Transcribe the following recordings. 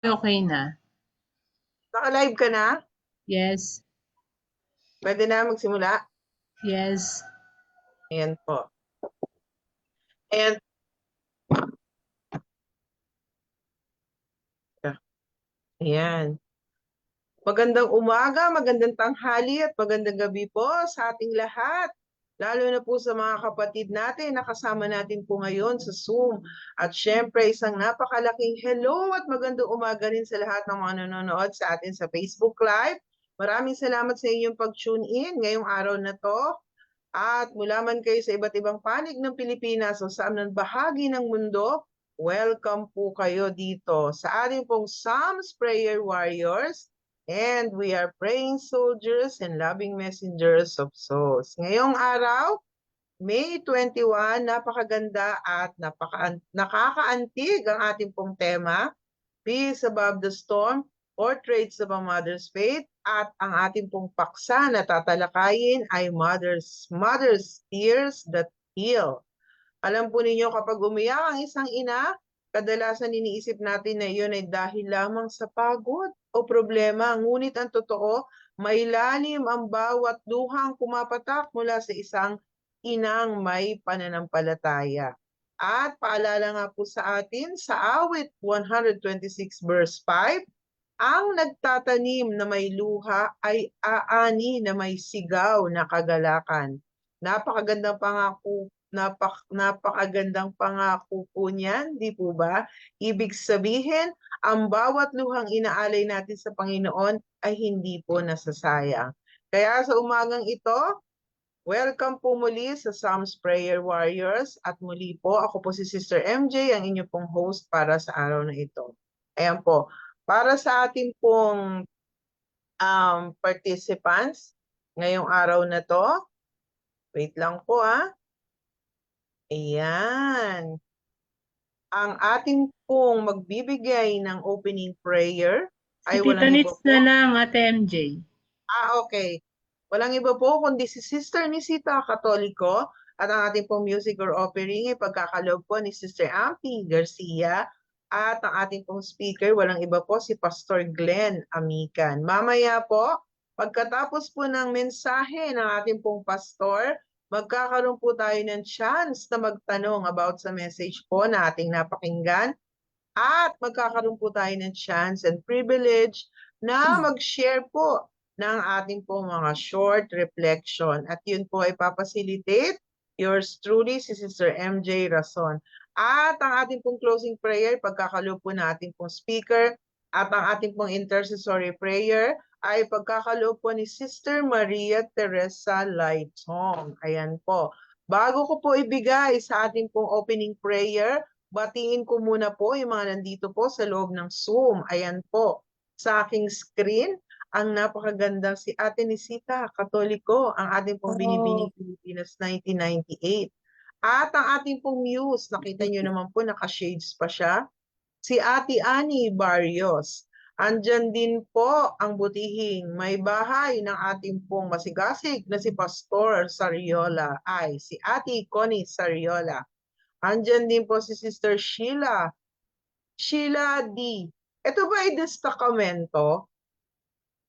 Okay na. Naka-live ka na? Yes. Pwede na magsimula? Yes. Ayan po. And, ayan. Magandang umaga, magandang tanghali at magandang gabi po sa ating lahat. Lalo na po sa mga kapatid natin na kasama natin po ngayon sa Zoom. At syempre, isang napakalaking hello at magandang umaga rin sa lahat ng mga nanonood sa atin sa Facebook Live. Maraming salamat sa inyong pag-tune in ngayong araw na to. At mula man kayo sa iba't ibang panig ng Pilipinas o sa anong bahagi ng mundo, welcome po kayo dito sa ating pong Psalms Prayer Warriors, and we are praying soldiers and loving messengers of souls. Ngayong araw, May 21, napakaganda at nakakaantig ang ating pong tema, Peace Above the Storm, Portraits of a Mother's Faith, at ang ating pong paksa na tatalakayin ay Mother's Tears That Heal. Alam po ninyo, kapag umiyak ang isang ina, kadalasan iniisip natin na iyon ay dahil lamang sa pagod o problema. Ngunit ang totoo, may lalim ang bawat luhang kumapatak mula sa isang inang may pananampalataya. At paalala nga po sa atin, sa awit 126 verse 5, ang nagtatanim na may luha ay aani na may sigaw na kagalakan. Napakagandang pangako, napakagandang pangako po niyan, di po ba? Ibig sabihin, ang bawat luhang inaalay natin sa Panginoon ay hindi po nasasayang. Kaya sa umagang ito, welcome po muli sa Psalms Prayer Warriors, at muli po ako po si Sister MJ, ang inyo pong host para sa araw na ito. Ayan po, para sa ating pong participants ngayong araw na to, wait lang po ayan. Ang ating pong magbibigay ng opening prayer Si ay Tita walang iba Nits na po. lang, Ate MJ. Okay. Walang iba po kundi si Sister Nisita Katoliko, at ang ating pong music or offering ay pagkakaloob po ni Sister Ampi Garcia, at ang ating pong speaker, walang iba po si Pastor Glenn Amican. Mamaya po, pagkatapos po ng mensahe ng ating pong pastor, magkakaroon po tayo ng chance na magtanong about sa message po na ating napakinggan, at magkakaroon po tayo ng chance and privilege na mag-share po ng ating po mga short reflection. At yun po ay papacilitate yours truly, si Sister MJ Rason. At ang ating pong closing prayer, pagkakaloob po natin pong speaker, at ang ating pong intercessory prayer ay pagkakaloob po ni Sister Maria Teresa Laitong. Ayan po. Bago ko po ibigay sa ating pong opening prayer, batiin ko muna po yung mga nandito po sa loob ng Zoom. Ayan po, sa aking screen, ang napakagandang si Ate Nisita Katoliko, ang ating pong Binibining Pilipinas 1998. At ang ating pong muse, nakita nyo naman po, naka-shades pa siya, si Ate Annie Barrios. Andyan din po ang butihing may bahay ng ating pong masigasig na si Pastor Sariola, ay si Ate Connie Sariola. Andyan din po si Sister Sheila. Sheila D. Ito ba ay destakamento?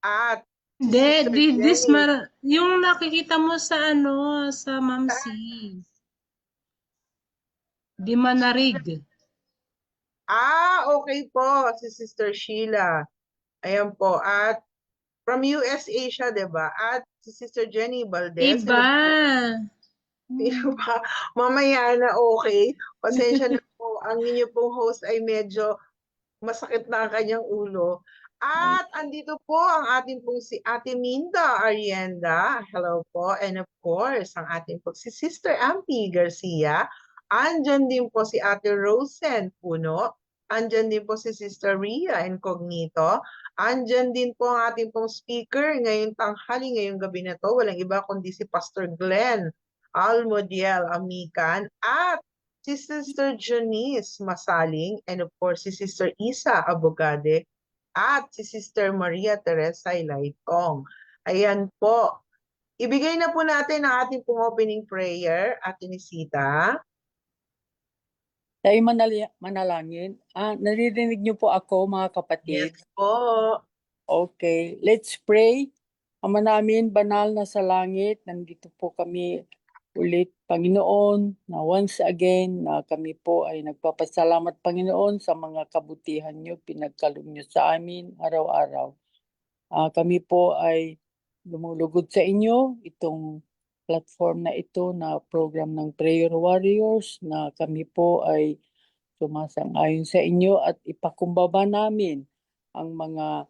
At si Hindi, Sister Jenny. yung nakikita mo sa sa Mamsi. Di manarig. Okay po, si Sister Sheila. Ayan po. At from USA siya, di ba? At si Sister Jenny Valdez. Iba. Diba? Mamaya na, okay. Pasensya na po. Ang inyo pong host ay medyo masakit na ang kanyang ulo. At andito po ang ating pong si Ate Minda Arienda. Hello po. And of course, ang ating po si Sister Ampi Garcia. Andyan din po si Ate Rosen Puno. Andyan din po si Sister Ria Incognito. Andyan din po ang ating pong speaker ngayong tanghali, ngayong gabi na to. Walang iba kundi si Pastor Glenn Almodiel Amican, at si Sister Janice Masaling, and of course si Sister Isa Abogade, at si Sister Maria Teresa Ilaitong. Ayan po. Ibigay na po natin ang ating pong opening prayer, Ate Nisita. Tayo manalangin. Naririnig niyo po ako, mga kapatid? Yes po. Okay, let's pray. Ama namin, banal na sa langit, nandito po kami ulit, Panginoon, na once again na kami po ay nagpapasalamat, Panginoon, sa mga kabutihan niyo, pinagkaloob niyo sa amin araw-araw. Kami po ay lumulugod sa inyo, itong platform na ito na program ng Prayer Warriors, na kami po ay sumasang-ayon sa inyo at ipakumbaba namin ang mga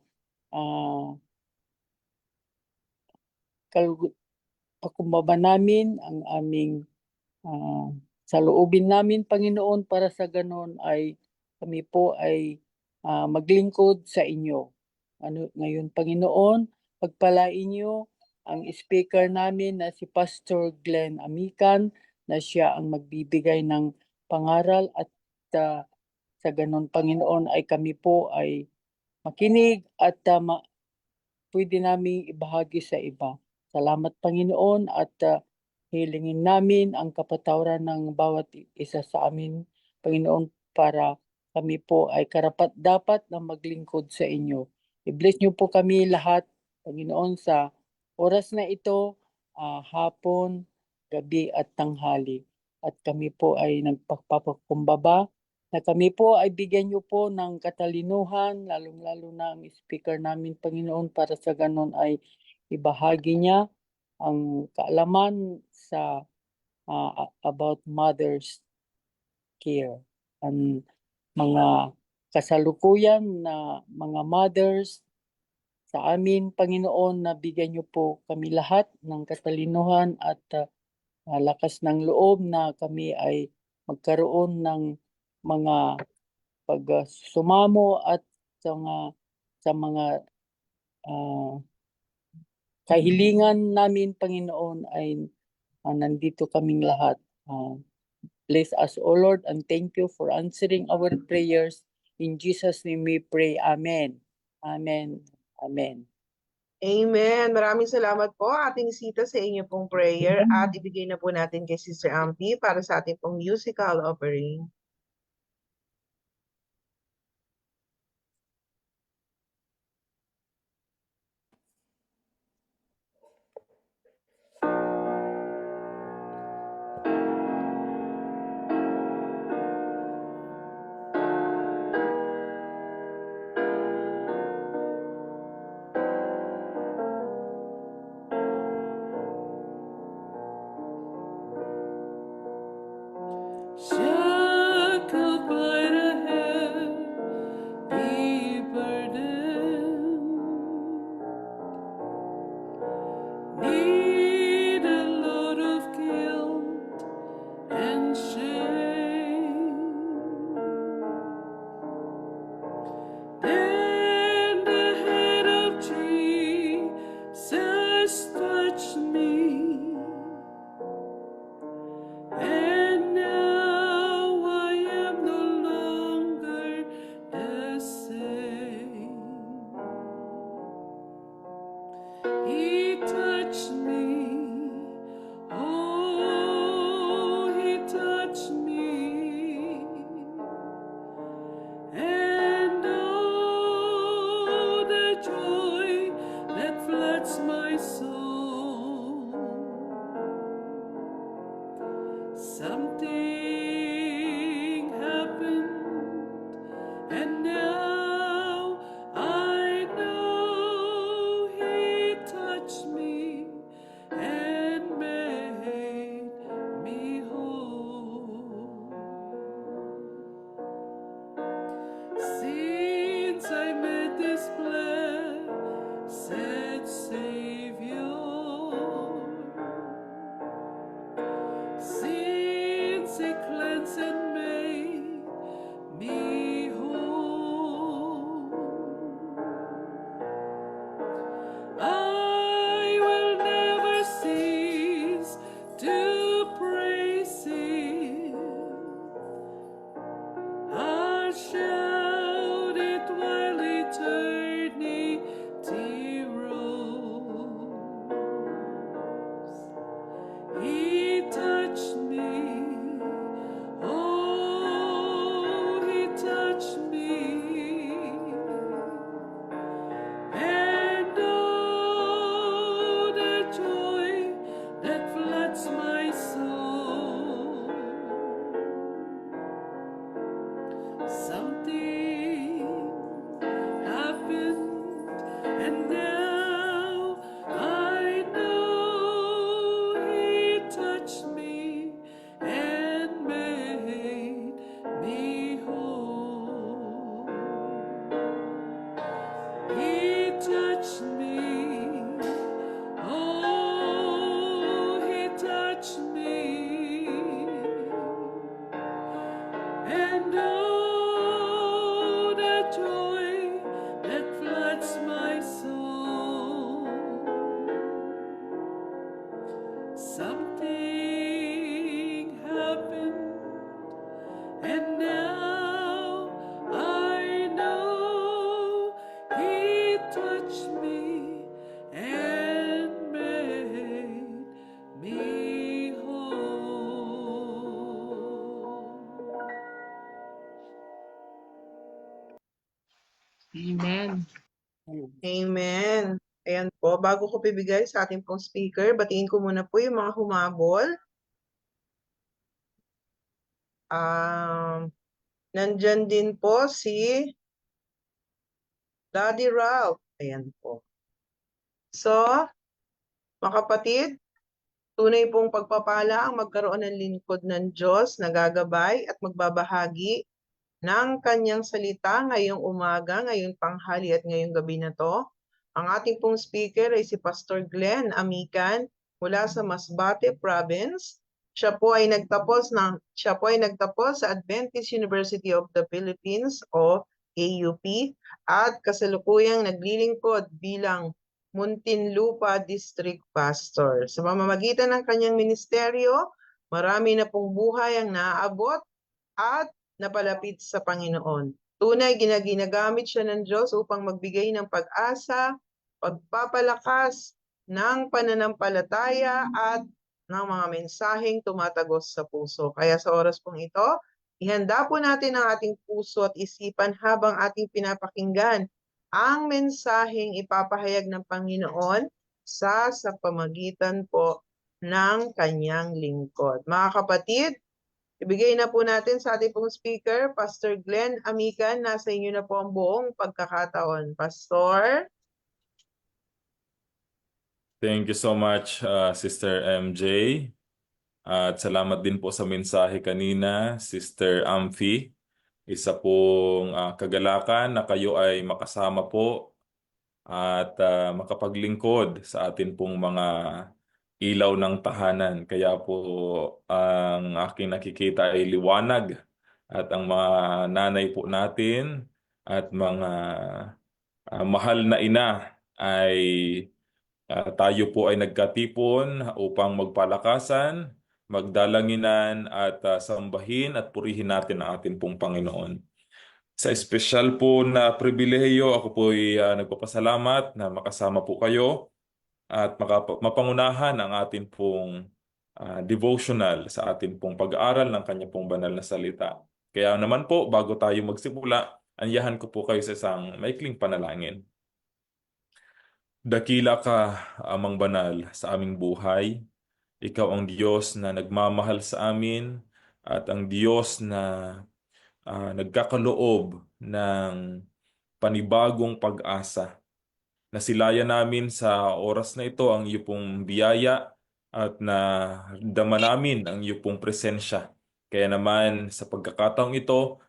pakumbaba namin ang aming saloobin namin, Panginoon, para sa ganon ay kami po ay maglingkod sa inyo. Ngayon, Panginoon, pagpalain niyo ang speaker namin na si Pastor Glenn Amican, na siya ang magbibigay ng pangaral at sa ganon, Panginoon, ay kami po ay makinig at pwede namin ibahagi sa iba. Salamat, Panginoon, at hilingin namin ang kapatawaran ng bawat isa sa amin, Panginoon, para kami po ay karapat-dapat na maglingkod sa inyo. I-bless niyo po kami lahat, Panginoon, sa oras na ito, hapon, gabi at tanghali. At kami po ay nagpapakumbaba na kami po ay bigyan niyo po ng katalinuhan, lalong-lalo na ang speaker namin, Panginoon, para sa ganon ay ibahagi niya ang kaalaman sa about mother's care. Ang mga kasalukuyan na mga mothers sa amin, Panginoon, na bigyan niyo po kami lahat ng katalinuhan at lakas ng loob na kami ay magkaroon ng mga pagsumamo at sa mga kahilingan namin, Panginoon, ay nandito kaming lahat. Bless us, O Lord, and thank you for answering our prayers. In Jesus' name we pray. Amen. Amen. Amen. Amen. Maraming salamat po, ating sita, sa inyo pong prayer, at ibigay na po natin kay Sister Ampi para sa ating pong musical offering. Shine. Amen. Amen. Ayan po, bago ko bibigay sa ating pong speaker, batiin ko muna po yung mga humabol. Nandyan din po si Daddy Ralph. Ayan po. So, mga kapatid, tunay pong pagpapala ang magkaroon ng lingkod ng Diyos na gagabay at magbabahagi ng kanyang salita ngayong umaga, ngayong tanghali at ngayong gabi na to. Ang ating pong speaker ay si Pastor Glenn Amican mula sa Masbate Province. Siya po ay nagtapos sa Adventist University of the Philippines o AUP at kasalukuyang naglilingkod bilang Muntinlupa District Pastor. Sa pamamagitan ng kanyang ministeryo, marami na pong buhay ang naaabot at napalapit sa Panginoon. Tunay, ginagamit siya ng Diyos upang magbigay ng pag-asa, pagpapalakas ng pananampalataya at ng mga mensaheng tumatagos sa puso. Kaya sa oras pong ito, ihanda po natin ang ating puso at isipan habang ating pinapakinggan ang mensaheng ipapahayag ng Panginoon sa pamagitan po ng kanyang lingkod. Mga kapatid, ibigay na po natin sa ating pong speaker, Pastor Glenn Amican. Nasa inyo na po ang buong pagkakataon. Pastor? Thank you so much, Sister MJ. At salamat din po sa mensahe kanina, Sister Amphi. Isa pong kagalakan na kayo ay makasama po at makapaglingkod sa atin pong mga ilaw ng tahanan. Kaya po ang aking nakikita ay liwanag at ang mga nanay po natin at mga mahal na ina ay tayo po ay nagkatipon upang magpalakasan, magdalanginan at sambahin at purihin natin ang ating pong Panginoon. Sa espesyal po na pribilehiyo, ako po ay nagpapasalamat na makasama po kayo at mapangunahan ang ating pong devotional sa ating pong pag-aaral ng kanya pong banal na salita. Kaya naman po, bago tayo magsimula, anyahan ko po kayo sa isang maikling panalangin. Dakila ka, Amang Banal, sa aming buhay. Ikaw ang Diyos na nagmamahal sa amin at ang Diyos na nagkakaloob ng panibagong pag-asa. Nasilayan namin sa oras na ito ang iyong pong biyaya at nadama namin ang iyong pong presensya. Kaya naman sa pagkakataong ito,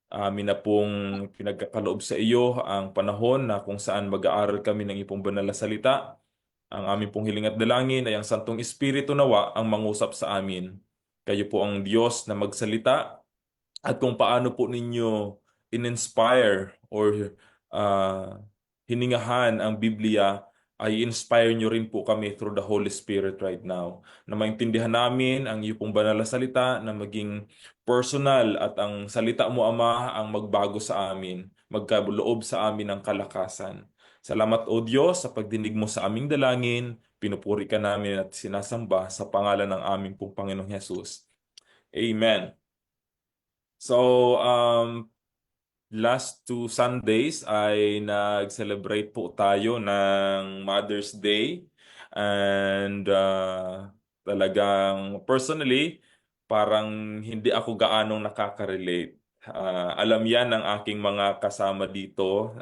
amin na pong pinagkakaloob sa iyo ang panahon na kung saan mag-aaral kami ng iyong banal na salita. Ang aming pong hiling at dalangin ay ang Santong Espiritu nawa ang mangusap sa amin. Kayo po ang Diyos na magsalita at kung paano po ninyo in-inspire or hiningahan ang Biblia ay inspire nyo rin po kami through the Holy Spirit right now. Na maintindihan namin ang iyong pong banal na salita na maging personal at ang salita mo, Ama, ang magbago sa amin, magkaloob sa amin ng kalakasan. Salamat, O Diyos, sa pagdinig mo sa aming dalangin. Pinupuri ka namin at sinasamba sa pangalan ng aming pong Panginoong Hesus. Amen. So, last 2 Sundays ay nag-celebrate po tayo ng Mother's Day. And talagang personally, parang hindi ako gaanong nakaka-relate. Alam yan ng aking mga kasama dito.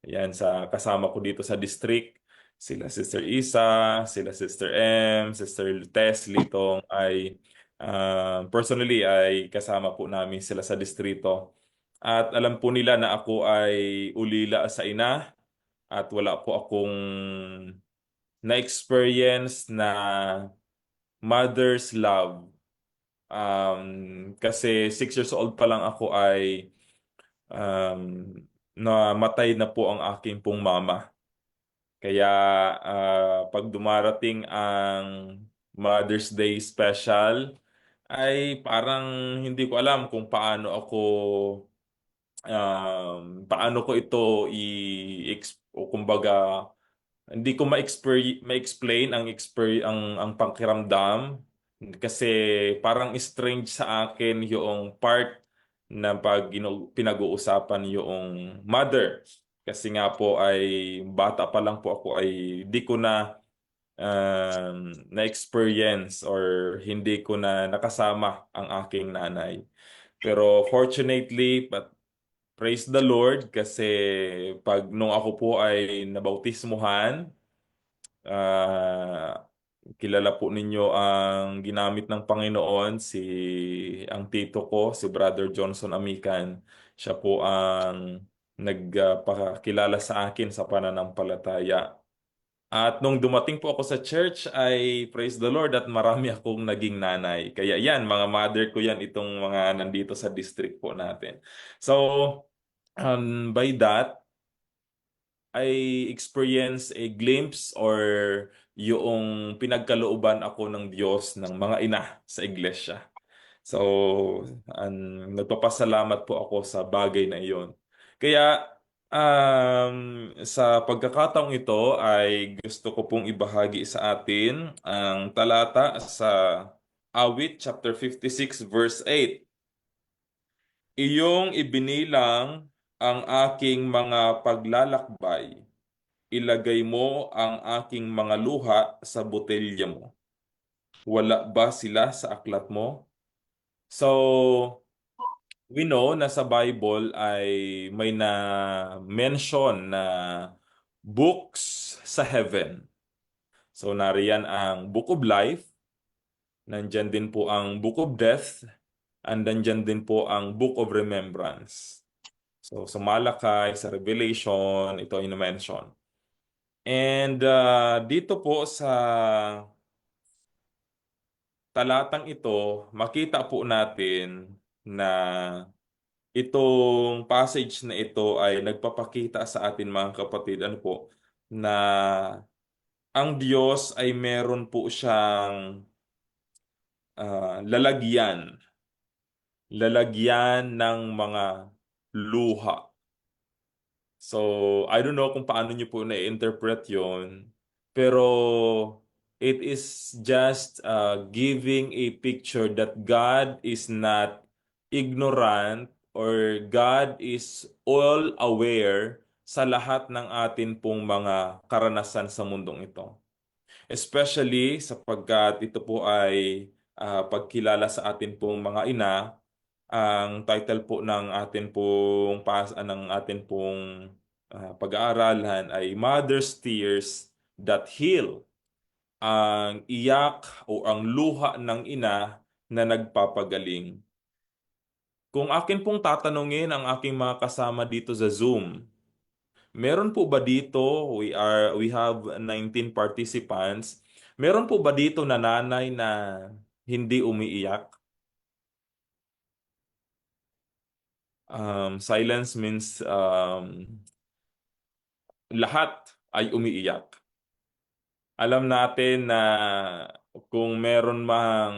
Yan sa kasama ko dito sa district. Sila Sister Isa, sila Sister M, Sister Tess Litong ay personally ay kasama po namin sila sa distrito. At alam po nila na ako ay ulila sa ina at wala po akong na-experience na mother's love. Kasi 6 years old pa lang ako ay namatay na po ang aking pong mama. Kaya pag dumarating ang Mother's Day special, ay parang hindi ko alam kung paano ko ito o kumbaga hindi ko ma-explain ang pakiramdam kasi parang strange sa akin yung part na pag pinag-uusapan yung mother. Kasi nga po ay bata pa lang po ako ay di ko na na-experience or hindi ko na nakasama ang aking nanay. Pero fortunately, but praise the Lord kasi pag nung ako po ay nabautismuhan, ah, kilala po ninyo ang ginamit ng Panginoon, ang tito ko, si Brother Johnson Amican. Siya po ang nagpakilala sa akin sa pananampalataya. At nung dumating po ako sa church ay praise the Lord at marami akong naging nanay. Kaya yan, mga mother ko yan, itong mga nandito sa district po natin. So, by that, I experienced a glimpse or yung pinagkalooban ako ng Diyos ng mga ina sa iglesia. So, nagpapasalamat po ako sa bagay na iyon. Kaya, sa pagkakataong ito ay gusto ko pong ibahagi sa atin ang talata sa Awit chapter 56 verse 8. Iyong ibinilang ang aking mga paglalakbay. Ilagay mo ang aking mga luha sa botelya mo. Wala ba sila sa aklat mo? So, we know na sa Bible ay may na-mention na books sa heaven. So, nariyan ang Book of Life, nandyan din po ang Book of Death, and nandyan din po ang Book of Remembrance. So, sa Malakay, sa Revelation, ito ay na-mention. And dito po sa talatang ito, makita po natin na itong passage na ito ay nagpapakita sa atin mga kapatid, ano po, na ang Diyos ay meron po siyang lalagyan ng mga luha. So, I don't know kung paano niyo po na-interpret yon, pero it is just giving a picture that God is not ignorant or God is all aware sa lahat ng atin pong mga karanasan sa mundong ito. Especially sapagkat ito po ay pagkilala sa atin pong mga ina. Ang title po ng atin pong pag-aaralan ay Mother's Tears That Heal. Ang iyak o ang luha ng ina na nagpapagaling. Kung akin pong tatanungin ang aking mga kasama dito sa Zoom, meron po ba dito, we have 19 participants, meron po ba dito na nanay na hindi umiiyak? Silence means lahat ay umiiyak. Alam natin na kung meron mang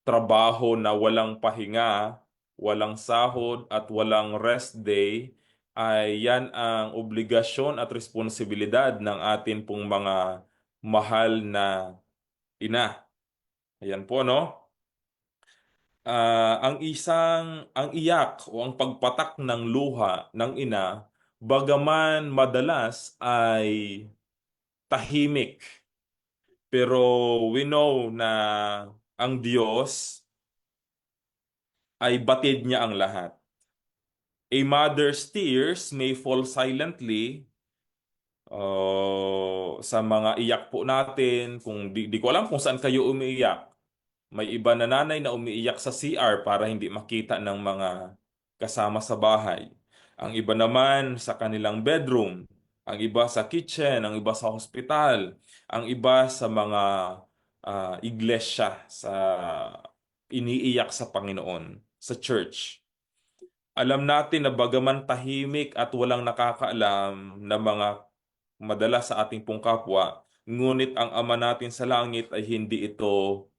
trabaho na walang pahinga, walang sahod at walang rest day, ay yan ang obligasyon at responsibilidad ng atin pong mga mahal na ina. Ayan po, no? Ang iyak o ang pagpatak ng luha ng ina, bagaman madalas ay tahimik. Pero we know na ang Diyos ay batid niya ang lahat. A mother's tears may fall silently sa mga iyak po natin. Kung di ko alam kung saan kayo umiiyak. May iba na nanay na umiiyak sa CR para hindi makita ng mga kasama sa bahay. Ang iba naman sa kanilang bedroom. Ang iba sa kitchen, ang iba sa hospital, ang iba sa mga iglesia, sa iniiyak sa Panginoon, sa church. Alam natin na bagaman tahimik at walang nakakaalam na mga madalas sa ating pong kapwa, ngunit ang Ama natin sa langit ay hindi ito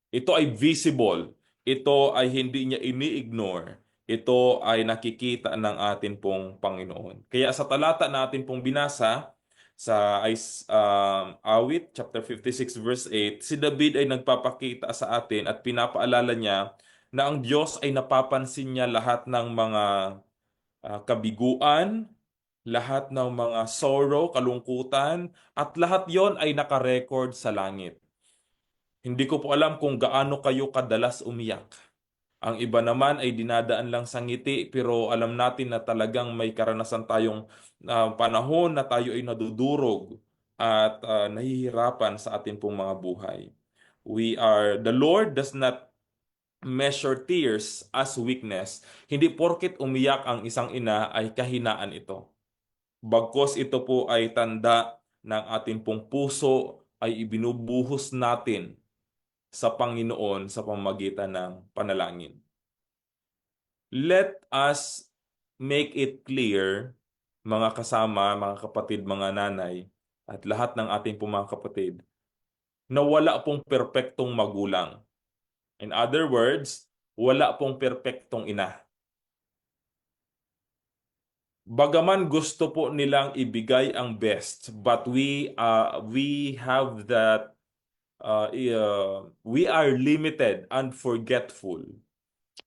ito ay visible. Ito ay hindi niya ini-ignore. Ito ay nakikita ng atin pong Panginoon. Kaya sa talata natin pong binasa, Awit chapter 56 verse 8, si David ay nagpapakita sa atin at pinapaalala niya na ang Diyos ay napapansin niya lahat ng mga kabiguan, lahat ng mga sorrow, kalungkutan, at lahat yon ay nakarecord sa langit. Hindi ko po alam kung gaano kayo kadalas umiyak. Ang iba naman ay dinadaan lang sa ngiti, pero alam natin na talagang may karanasan tayong panahon na tayo ay nadudurog at nahihirapan sa atin pong mga buhay. The Lord does not measure tears as weakness. Hindi porket umiyak ang isang ina ay kahinaan ito. Bagkus ito po ay tanda ng ating pong puso ay ibinubuhos natin sa Panginoon sa pamamagitan ng panalangin. Let us make it clear, mga kasama, mga kapatid, mga nanay, at lahat ng ating pong mga kapatid, na wala pong perpektong magulang. In other words, wala pong perpektong ina. Bagaman gusto po nilang ibigay ang best, but we have that we are limited and forgetful.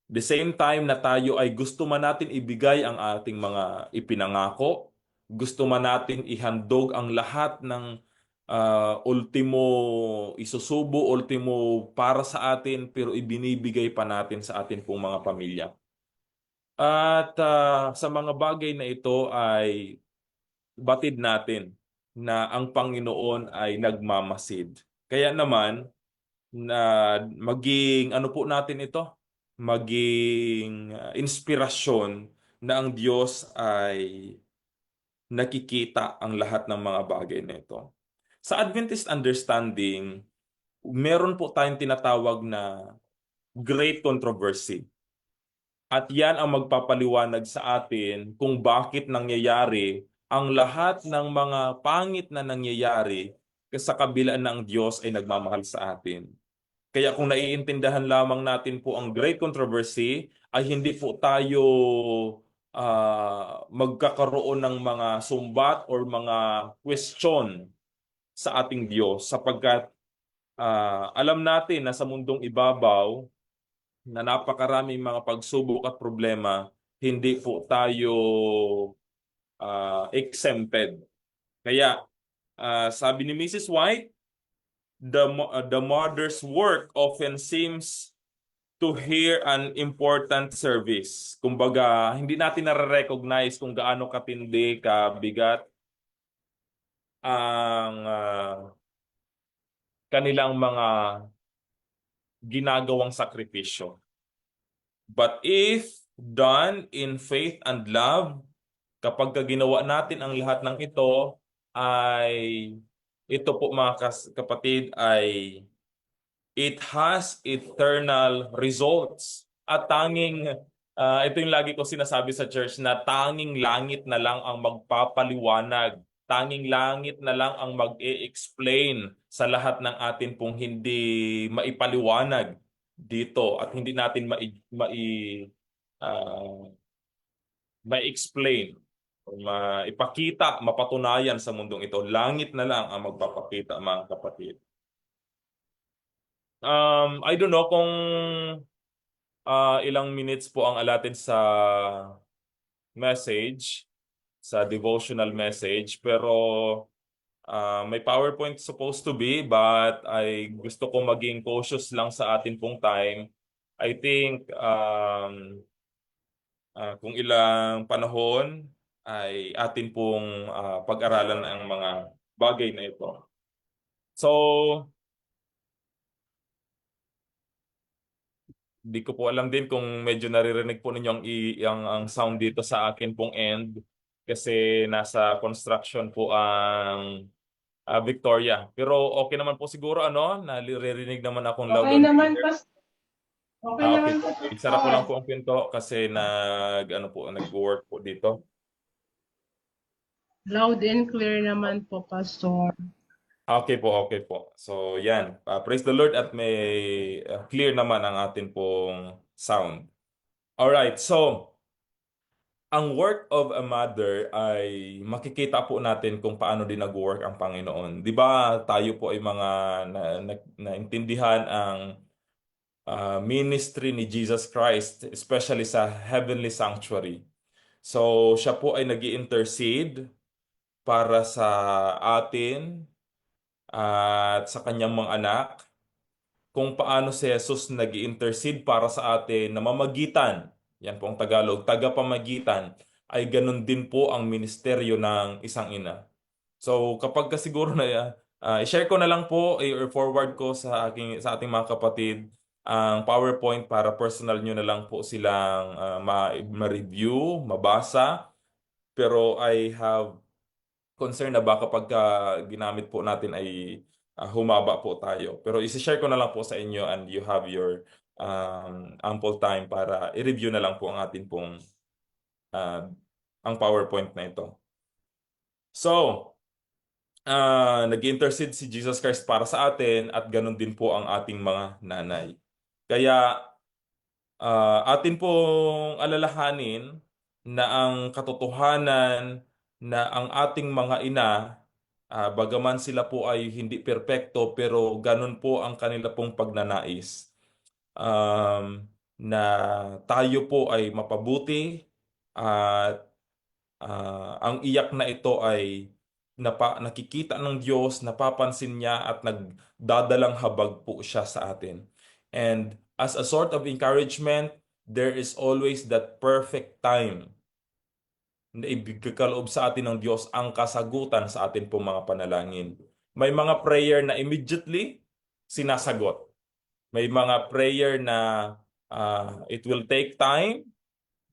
The same time na tayo ay gusto man natin ibigay ang ating mga ipinangako, gusto man natin ihandog ang lahat ng ultimo isusubo, ultimo para sa atin, pero ibinibigay pa natin sa atin pong mga pamilya. At sa mga bagay na ito ay batid natin na ang Panginoon ay nagmamasid. Kaya naman, na maging ano po natin ito? Maging inspirasyon na ang Diyos ay nakikita ang lahat ng mga bagay na ito. Sa Adventist understanding, meron po tayong tinatawag na great controversy. At yan ang magpapaliwanag sa atin kung bakit nangyayari ang lahat ng mga pangit na nangyayari sa kabila ng Diyos ay nagmamahal sa atin. Kaya kung naiintindihan lamang natin po ang great controversy, ay hindi po tayo magkakaroon ng mga sumbat or mga question sa ating Diyos, sapagkat alam natin na sa mundong ibabaw, na napakaraming mga pagsubok at problema, hindi po tayo exempted. Kaya sabi ni Mrs. White, the mother's work often seems to hear an important service. Kumbaga, hindi natin nare-recognize kung gaano katindi, kabigat ang kanilang mga ginagawang sakripisyo. But if done in faith and love, kapag ginawa natin ang lahat ng ito, ay ito po mga kapatid ay it has eternal results. At tanging, ito yung lagi ko sinasabi sa church, na tanging langit na lang ang magpapaliwanag. Tanging langit na lang ang mag-e-explain sa lahat ng atin pong hindi maipaliwanag dito at hindi natin ma-explain o maipakita, mapatunayan sa mundong ito. Langit na lang ang magpapakita, mga kapatid. I don't know kung ilang minutes po ang alatin sa message, sa devotional message, pero may PowerPoint supposed to be, but ay gusto ko maging cautious lang sa atin pong time. I think kung ilang panahon ay atin pong pag-aralan ang mga bagay na ito. So, di ko po alam din kung medyo naririnig po ninyo ang sound dito sa akin pong end, kasi nasa construction po ang Victoria. Pero okay naman po siguro, naririnig naman akong loud. Okay naman po. Okay Okay naman po. po. Isara ko lang po ang pinto kasi nag-work po dito. Loud and clear naman po, Pastor. Okay po. So yan, praise the Lord at may clear naman ang atin pong sound. Alright, so ang work of a mother ay makikita po natin kung paano din nag-work ang Panginoon. 'Di ba tayo po ay mga naintindihan ang ministry ni Jesus Christ, especially sa heavenly sanctuary. So siya po ay nag-intercede para sa atin at sa kanyang mga anak, kung paano si Jesus nag-intercede para sa atin na mamagitan, yan po ang Tagalog, tagapamagitan, ay ganun din po ang ministeryo ng isang ina. So kapag ka siguro na i-share ko na lang po or forward ko sa ating mga kapatid ang PowerPoint para personal nyo na lang po silang ma-review, mabasa. Pero I have concern na baka pagka ginamit po natin ay humaba po tayo. Pero isi-share ko na lang po sa inyo and you have your ample time para i-review na lang po ang atin pong ang PowerPoint na ito. So, nag-intercede si Jesus Christ para sa atin at ganun din po ang ating mga nanay. Kaya atin pong alalahanin na ang katotohanan na ang ating mga ina, bagaman sila po ay hindi perpekto, pero ganun po ang kanila pong pagnanais. Na tayo po ay mapabuti at ang iyak na ito ay nakikita ng Diyos, napapansin niya at nagdadalang habag po siya sa atin. And as a sort of encouragement, there is always that perfect time na ibigkaloob sa atin ng Diyos ang kasagutan sa atin pong mga panalangin. May mga prayer na immediately sinasagot. May mga prayer na it will take time,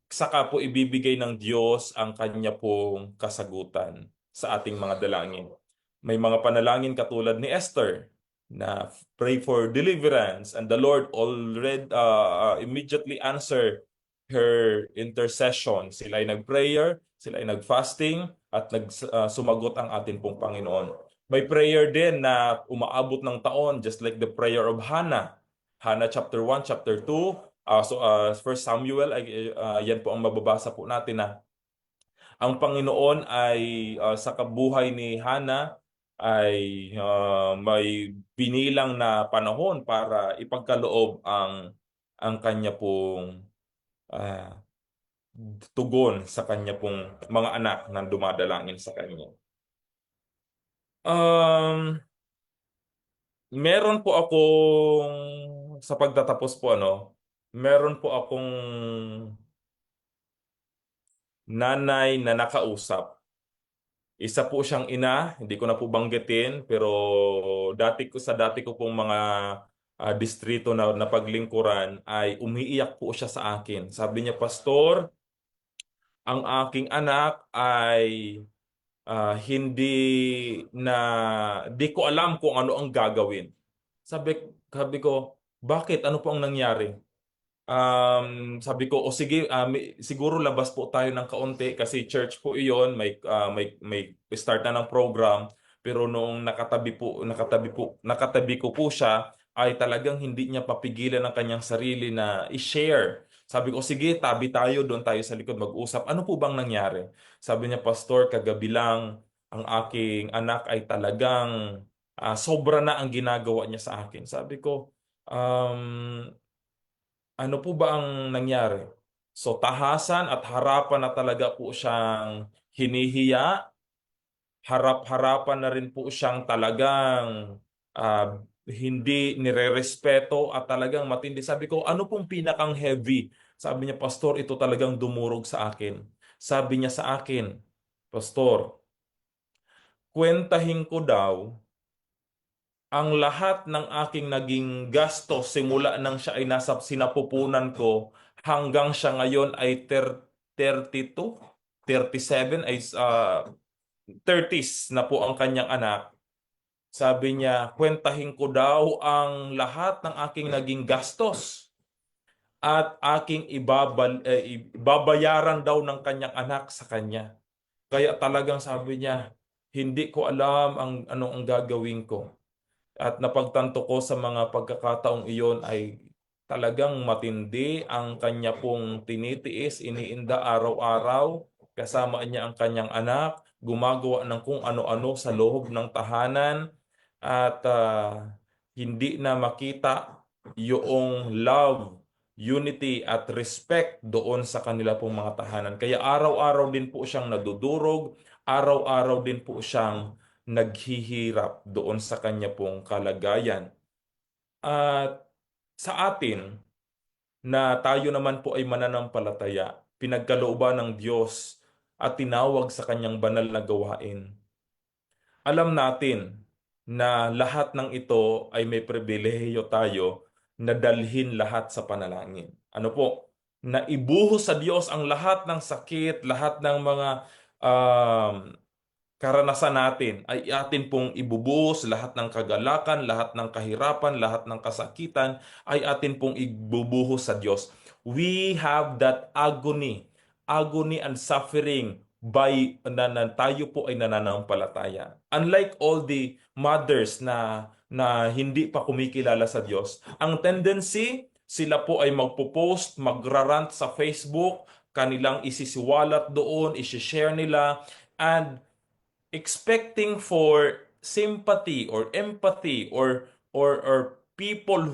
saka po ibibigay ng Diyos ang kanya pong kasagutan sa ating mga dalangin. May mga panalangin katulad ni Esther na pray for deliverance and the Lord already immediately answer her intercession. Sila ay nag-prayer, sila ay nag-fasting at sumagot ang atin pong Panginoon. May prayer din na umaabot ng taon, just like the prayer of Hannah. Hannah chapter 1, chapter 2. First Samuel, yan po ang mababasa po natin na ang Panginoon ay sa kabuhay ni Hannah ay may binilang na panahon para ipagkaloob ang kanya pong tugon sa kanya pong mga anak na dumadalangin sa kanya. Meron po akong sa pagtatapos po meron po akong nanay na nakausap. Isa po siyang ina, hindi ko na po banggitin, pero sa dati ko pong mga distrito na paglingkuran ay umiiyak po siya sa akin. Sabi niya, "Pastor, ang aking anak ay di ko alam kung ano ang gagawin." Sabi ko, "Bakit? Ano po ang nangyari?" Sabi ko, sige, siguro labas po tayo ng kaunti kasi church po iyon, may start na ng program, pero noong nakatabi ko po siya, ay talagang hindi niya papigilan ang kanyang sarili na i-share. Sabi ko, sige, tabi tayo, doon tayo sa likod mag-usap. Ano po bang nangyari? Sabi niya, "Pastor, kagabi lang ang aking anak ay talagang sobra na ang ginagawa niya sa akin." Sabi ko, ano po ba ang nangyari? So tahasan at harapan na talaga po siyang hinihiya, harap-harapan na rin po siyang talagang hindi nirerespeto at talagang matindi. Sabi ko, "Ano pong pinakang heavy?" Sabi niya, "Pastor, ito talagang dumurog sa akin." Sabi niya sa akin, "Pastor, kwentahin ko daw ang lahat ng aking naging gastos simula nang siya ay nasa sinapupunan ko hanggang siya ngayon ay 32, 37 ay 30s na po ang kanyang anak." Sabi niya, "Kwentahin ko daw ang lahat ng aking naging gastos at aking ibabayaran daw ng kanyang anak sa kanya." Kaya talagang sabi niya, "Hindi ko alam anong gagawin ko." At napagtanto ko sa mga pagkakataong iyon ay Talagang matindi ang kanya pong tinitiis, iniinda araw-araw. Kasama niya ang kanyang anak, gumagawa ng kung ano-ano sa loob ng tahanan at hindi na makita yung love, unity at respect doon sa kanila pong mga tahanan. Kaya araw-araw din po siyang nadudurog, araw-araw din po siyang naghihirap doon sa kanya pong kalagayan. At sa atin, na tayo naman po ay mananampalataya, pinagkalooban ng Diyos at tinawag sa kanyang banal na gawain. Alam natin na lahat ng ito ay may pribilehiyo tayo na dalhin lahat sa panalangin. Ano po? Na ibuhos sa Diyos ang lahat ng sakit, lahat ng mga um, karanasan natin ay atin pong ibubuhos, lahat ng kagalakan, lahat ng kahirapan, lahat ng kasakitan ay atin pong ibubuhos sa Diyos. We have that agony and suffering na tayo po ay nananampalataya. Unlike all the mothers na hindi pa kumikilala sa Diyos, ang tendency sila po ay magpo-post, magrarant sa Facebook, kanilang isisiwalat doon, isishare nila, and expecting for sympathy or empathy or people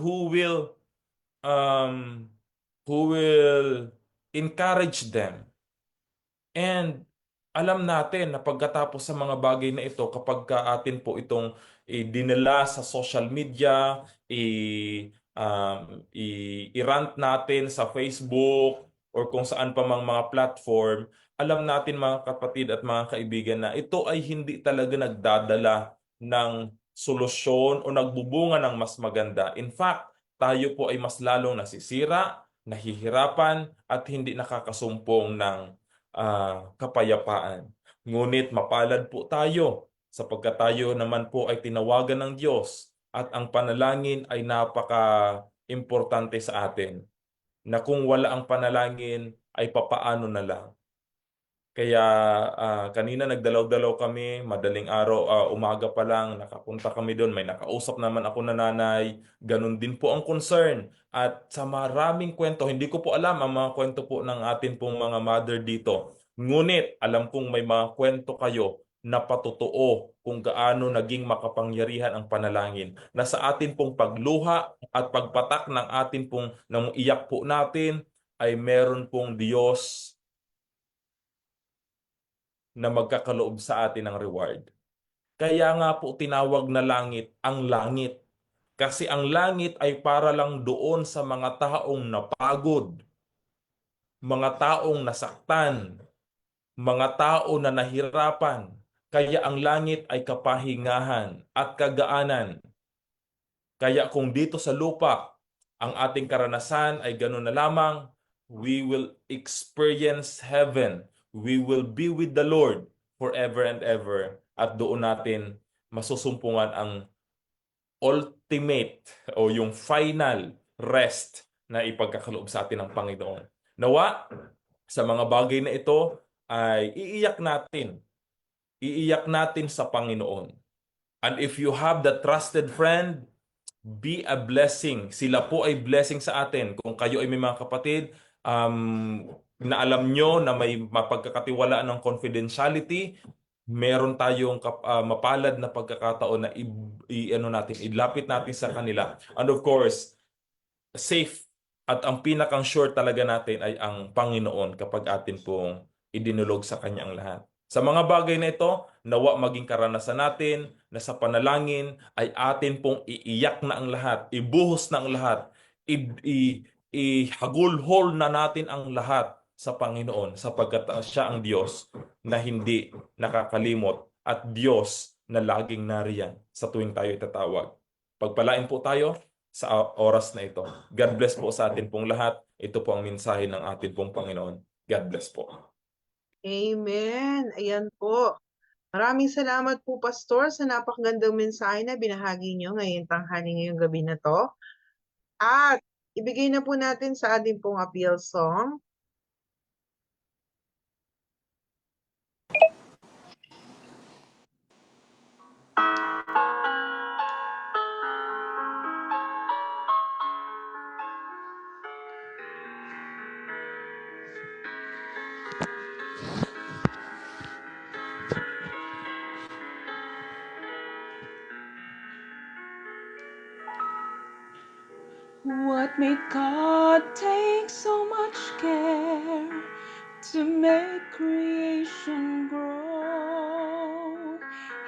um who will encourage them. And alam natin na pagkatapos sa mga bagay na ito, kapag ka atin po itong dinala sa social media, i-rant natin sa Facebook or kung saan pa mang mga platform, alam natin mga kapatid at mga kaibigan na ito ay hindi talaga nagdadala ng solusyon o nagbubunga ng mas maganda. In fact, tayo po ay mas lalong nasisira, nahihirapan at hindi nakakasumpong ng kapayapaan. Ngunit mapalad po tayo sapagkat tayo naman po ay tinawagan ng Diyos at ang panalangin ay napaka-importante sa atin na kung wala ang panalangin ay papaano na lang. Kaya kanina nagdalaw-dalaw kami, madaling araw, umaga pa lang, nakapunta kami doon. May nakausap naman ako na nanay. Ganun din po ang concern. At sa maraming kwento, hindi ko po alam ang mga kwento po ng atin pong mga mother dito. Ngunit alam kong may mga kwento kayo na patotoo kung gaano naging makapangyarihan ang panalangin. Na sa atin pong pagluha at pagpatak ng atin pong nang iyak po natin ay meron pong Diyos na magkakaloob sa atin ng reward. Kaya nga po tinawag na langit ang langit. Kasi ang langit ay para lang doon sa mga taong napagod, mga taong nasaktan, mga tao na nahirapan. Kaya ang langit ay kapahingahan at kagaanan. Kaya kung dito sa lupa, ang ating karanasan ay gano'n na lamang, we will experience heaven. We will be with the Lord forever and ever. At doon natin masusumpungan ang ultimate o yung final rest na ipagkakaloob sa atin ng Panginoon. Nawa, sa mga bagay na ito ay iiyak natin. Iiyak natin sa Panginoon. And if you have the trusted friend, be a blessing. Sila po ay blessing sa atin. Kung kayo ay may mga kapatid, na alam nyo na may mapagkakatiwalaan ng confidentiality, meron tayong mapalad na pagkakataon na ilapit natin sa kanila. And of course, safe at ang pinakang sure talaga natin ay ang Panginoon kapag atin pong idinulog sa Kanya ang lahat. Sa mga bagay na ito, nawa maging karanasan natin na sa panalangin ay atin pong iiyak na ang lahat, ibuhos na ang lahat, ihagulhol na natin ang lahat sa Panginoon sapagkat siya ang Diyos na hindi nakakalimot at Diyos na laging nariyan sa tuwing tayo tatawag. Pagpalain po tayo sa oras na ito. God bless po sa atin pong lahat. Ito po ang mensahe ng atin pong Panginoon. God bless po. Amen. Ayan po. Maraming salamat po, Pastor, sa napakagandang mensahe na binahagi nyo ngayong tanghali ngayong gabi na to. At ibigay na po natin sa ating pong appeal song. May God take so much care to make creation grow.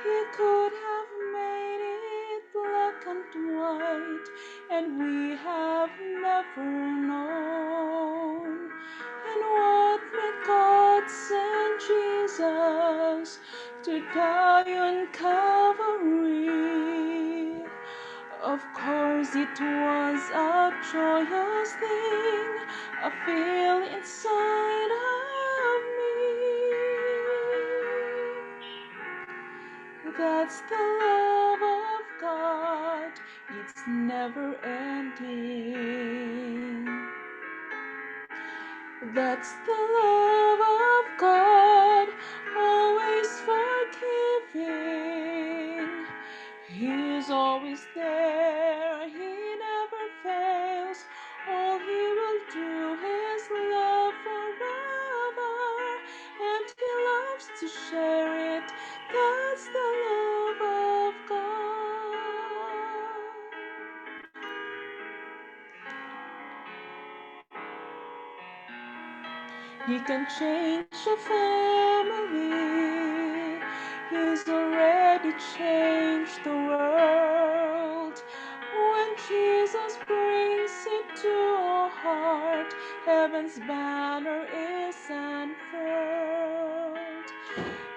He could have made it black and white, and we have never known. And what made God send Jesus to die on Calvary? Of course it was a joyous thing I feel inside of me. That's the love of God, it's never ending. That's the love of God, always forgiving. He's always there, He never fails. All He will do is love forever, and He loves to share it. That's the love of God. He can change a family. He's already changed the world. When Jesus brings it to our heart, heaven's banner is unfurled.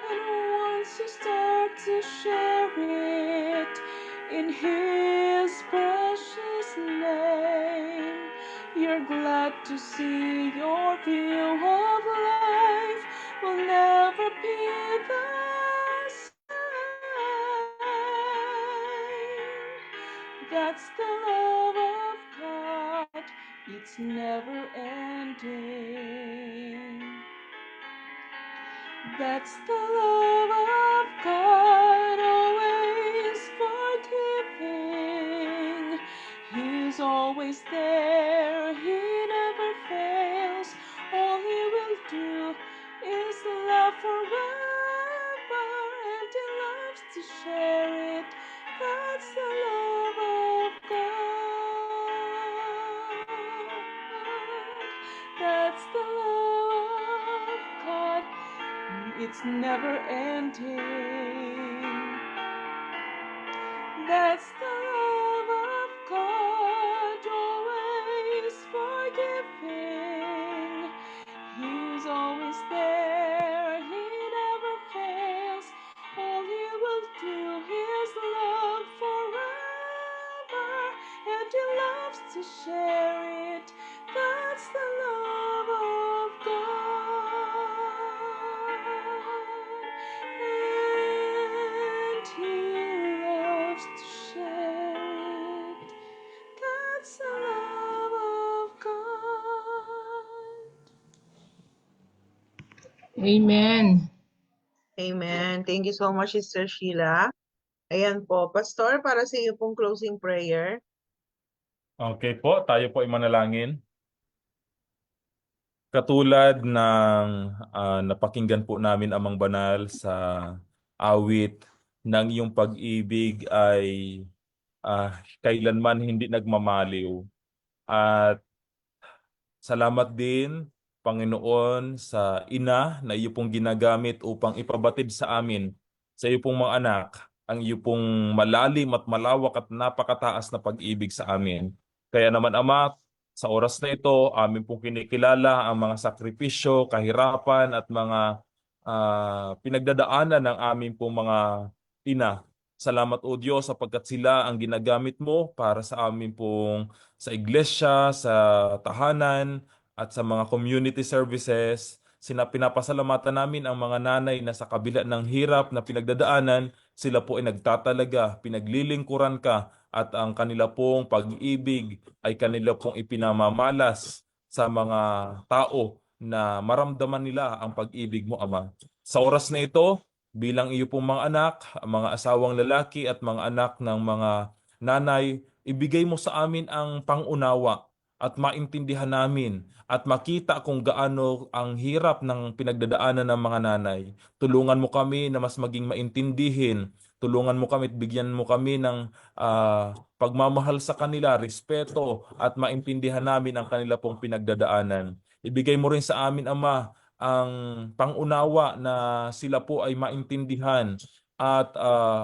And once you start to share it in His precious name, you're glad to see your view of life will never be the same. That's the love of God, it's never ending. That's the love of God, always forgiving. He's always there, He never fails. All He will do is love forever, and He loves to share it. That's the love of God. That's the love of God, it's never ending. That's the love of God, always forgiving. He's always there, He never fails. All He will do is love forever, and He loves to share it. That's the love of God, and He loves to share it. That's the love of God. Amen. Amen. Thank you so much, Sister Sheila. Ayan po, Pastor, para sa iyo pong closing prayer. Okay po, tayo po ay manalangin. Katulad ng napakinggan po namin amang banal sa awit ng iyong pag-ibig ay kailanman hindi nagmamaliw. At salamat din, Panginoon, sa ina na iyo pong ginagamit upang ipabatid sa amin, sa iyo pong mga anak, ang iyo pong malalim at malawak at napakataas na pag-ibig sa amin. Kaya naman, Ama, sa oras na ito, amin pong kinikilala ang mga sakripisyo, kahirapan at mga pinagdadaanan ng amin pong mga ina. Salamat, O Diyos, sapagkat sila ang ginagamit mo para sa amin pong sa iglesia, sa tahanan, at sa mga community services. Pinapasalamatan namin ang mga nanay na sa kabila ng hirap na pinagdadaanan, sila po ay nagtatalaga, pinaglilingkuran ka, at ang kanila pong pag-ibig ay kanila pong ipinamamalas sa mga tao na maramdaman nila ang pag-ibig mo, Ama. Sa oras na ito, bilang iyo pong mga anak, mga asawang lalaki at mga anak ng mga nanay, ibigay mo sa amin ang pangunawa at maintindihan namin at makita kung gaano ang hirap ng pinagdadaanan ng mga nanay. Tulungan mo kami na mas maging maintindihin. tulungan mo kami at bigyan mo kami ng pagmamahal sa kanila, respeto at maintindihan namin ang kanila pong pinagdadaanan. Ibigay mo rin sa amin, Ama, ang pangunawa na sila po ay maintindihan at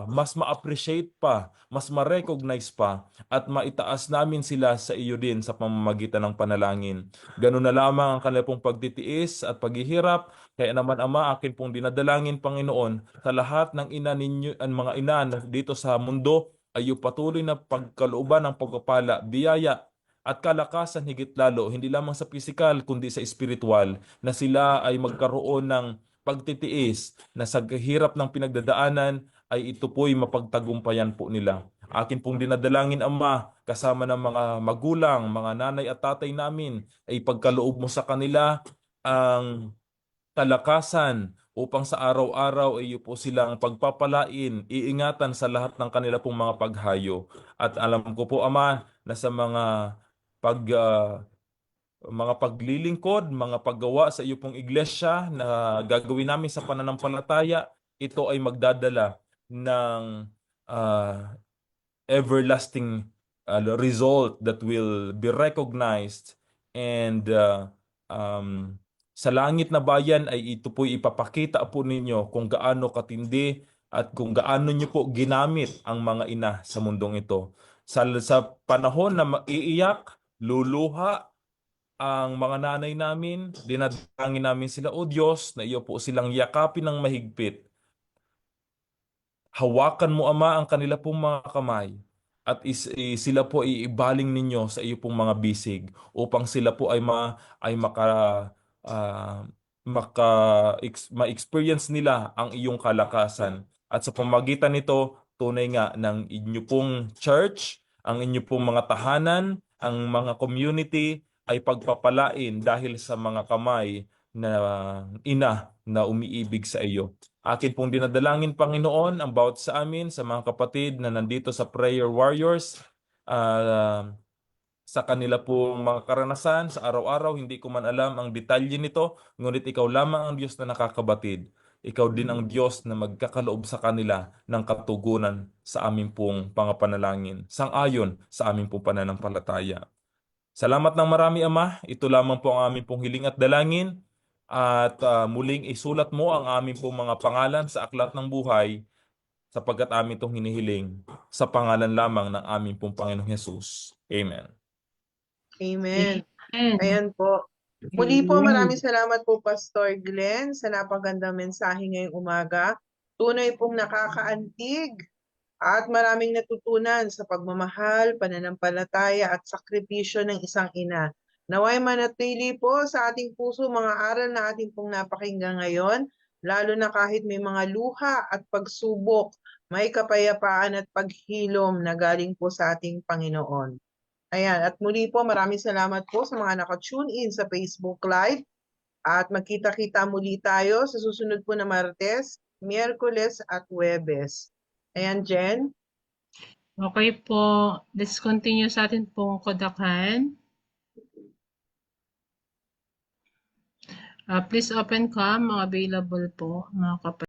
mas ma-appreciate pa, mas ma-recognize pa at maitaas namin sila sa iyo din sa pamamagitan ng panalangin. Ganun na lamang ang kanila pong pagtitiis at paghihirap. Kaya naman, Ama, akin pong dinadalangin, Panginoon, sa lahat ng ina ninyo, ang mga ina dito sa mundo, ay yung patuloy na pagkalooban ng pagpapala, biyaya at kalakasan higit lalo, hindi lamang sa pisikal kundi sa espiritual, na sila ay magkaroon ng pagtitiis na sa hirap ng pinagdadaanan ay ito po'y mapagtagumpayan po nila. Akin pong dinadalangin, Ama, kasama ng mga magulang, mga nanay at tatay namin, ay pagkaloob mo sa kanila ang kalakasan upang sa araw-araw ay po silang pagpapalain, iingatan sa lahat ng kanila pong mga paghayo. At alam ko po, Ama, na sa mga paglilingkod, mga paggawa sa iyo pong iglesia na gagawin namin sa pananampalataya, ito ay magdadala ng everlasting result that will be recognized and sa langit na bayan ay ito po ipapakita po ninyo kung gaano katindi at kung gaano nyo po ginamit ang mga ina sa mundong ito. Sa panahon na maiiyak, luluha ang mga nanay namin, dinadangin namin sila, O Diyos, na iyo po silang yakapin ng mahigpit. Hawakan mo, Ama, ang kanila pong mga kamay at sila po iibaling ninyo sa iyo pong mga bisig upang sila po ay ma-experience nila ang iyong kalakasan. At sa pamagitan nito, tunay nga ng inyo pong church, ang inyo pong mga tahanan, ang mga community ay pagpapalain dahil sa mga kamay na ina na umiibig sa iyo. Akin pong dinadalangin, Panginoon, ang bawat sa amin, sa mga kapatid na nandito sa Prayer Warriors, sa kanila pong mga karanasan sa araw-araw, hindi ko man alam ang detalye nito, ngunit ikaw lamang ang Diyos na nakakabatid. Ikaw din ang Diyos na magkakaloob sa kanila ng katugunan sa aming pong pangapanalangin, sang-ayon sa aming pong pananampalataya. Salamat ng marami, Ama. Ito lamang po ang aming pong hiling at dalangin. At muling isulat mo ang aming pong mga pangalan sa aklat ng buhay sapagkat amin itong hinihiling sa pangalan lamang ng aming pong Panginoong Hesus. Amen. Amen. Amen. Ayan po. Muli po, Amen. maraming salamat po, Pastor Glenn, sa napagandang mensahe ngayong umaga. Tunay pong nakakaantig at maraming natutunan sa pagmamahal, pananampalataya at sakripisyo ng isang ina. Naway manatili po sa ating puso mga aral na ating pong napakinggan ngayon, lalo na kahit may mga luha at pagsubok, may kapayapaan at paghilom na galing po sa ating Panginoon. Ayan, at muli po maraming salamat po sa mga naka-tune in sa Facebook Live at magkita-kita muli tayo sa susunod po na Martes, Miyerkules at Huwebes. Ayan, Jen. Okay po. Let's continue sa atin pong kodakan. Please open cam, mga available po, mga kapatid.